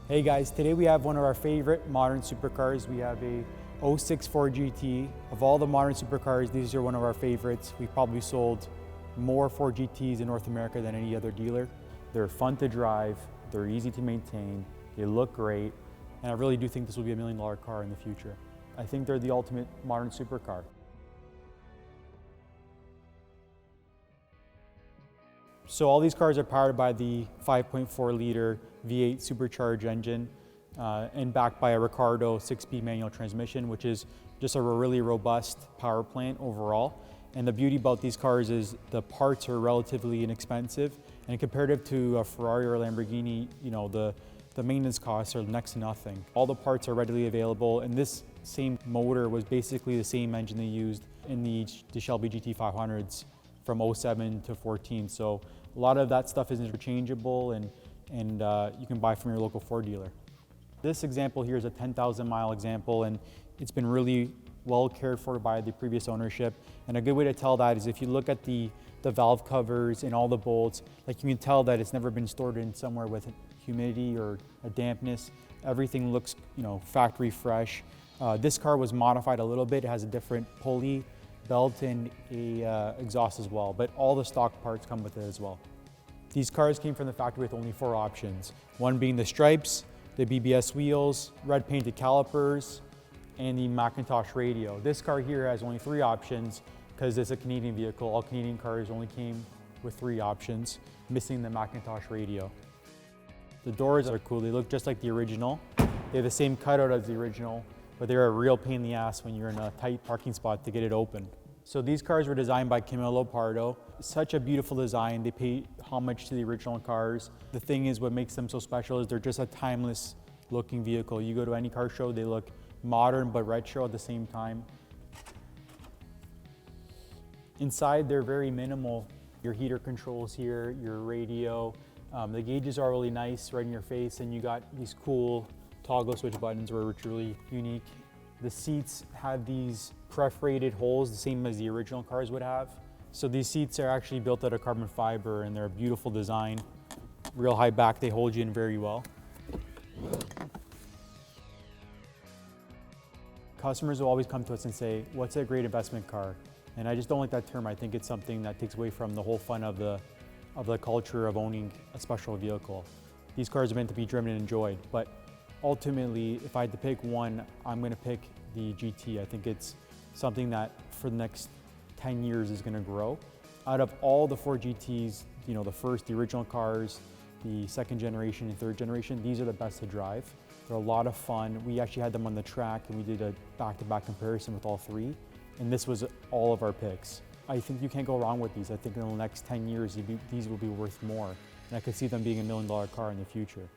Hey guys, today we have one of our favorite modern supercars. We have a 06 Ford GT. Of all the modern supercars, these are one of our favorites. We've probably sold more Ford GTs in North America than any other dealer. They're fun to drive, they're easy to maintain, they look great, and I really do think this will be $1 million car in the future. I think they're the ultimate modern supercar. So all these cars are powered by the 5.4 liter V8 supercharged engine and backed by a Ricardo 6-speed manual transmission, which is just a really robust power plant overall. And the beauty about these cars is the parts are relatively inexpensive, and comparative to a Ferrari or a Lamborghini, you know, the maintenance costs are next to nothing. All the parts are readily available, and this same motor was basically the same engine they used in the Shelby GT500s from 07 to 14. So a lot of that stuff is interchangeable and you can buy from your local Ford dealer. This example here is a 10,000 mile example, and it's been really well cared for by the previous ownership. And a good way to tell that is if you look at the valve covers and all the bolts, like you can tell that it's never been stored in somewhere with humidity or a dampness. Everything looks, you know, factory fresh. This car was modified a little bit. It has a different pulley belt and a exhaust as well, but all the stock parts come with it as well. These cars came from the factory with only 4 options, one being the stripes, the BBS wheels, red painted calipers, and the Macintosh radio. This car here has only 3 options because it's a Canadian vehicle. All Canadian cars only came with 3 options, missing the Macintosh radio. The doors are cool. They look just like the original. They have the same cutout as the original, but they're a real pain in the ass when you're in a tight parking spot to get it open. So these cars were designed by Camillo Pardo. Such a beautiful design. They pay homage to the original cars. The thing is, what makes them so special is they're just a timeless looking vehicle. You go to any car show, they look modern but retro at the same time. Inside, they're very minimal. Your heater controls here, your radio. The gauges are really nice, right in your face, and you got these cool toggle switch buttons which are really unique. The seats have these perforated holes, the same as the original cars would have. So these seats are actually built out of carbon fiber, and they're a beautiful design. Real high back, they hold you in very well. Customers will always come to us and say, what's a great investment car? And I just don't like that term. I think it's something that takes away from the whole fun of the culture of owning a special vehicle. These cars are meant to be driven and enjoyed, but ultimately, if I had to pick one, I'm going to pick the GT. I think it's something that for the next 10 years is going to grow. Out of all the Ford GTs, you know, the original cars, the second generation and third generation, these are the best to drive. They're a lot of fun. We actually had them on the track and we did a back-to-back comparison with all 3. And this was all of our picks. I think you can't go wrong with these. I think in the next 10 years, these will be worth more. And I could see them being $1 million car in the future.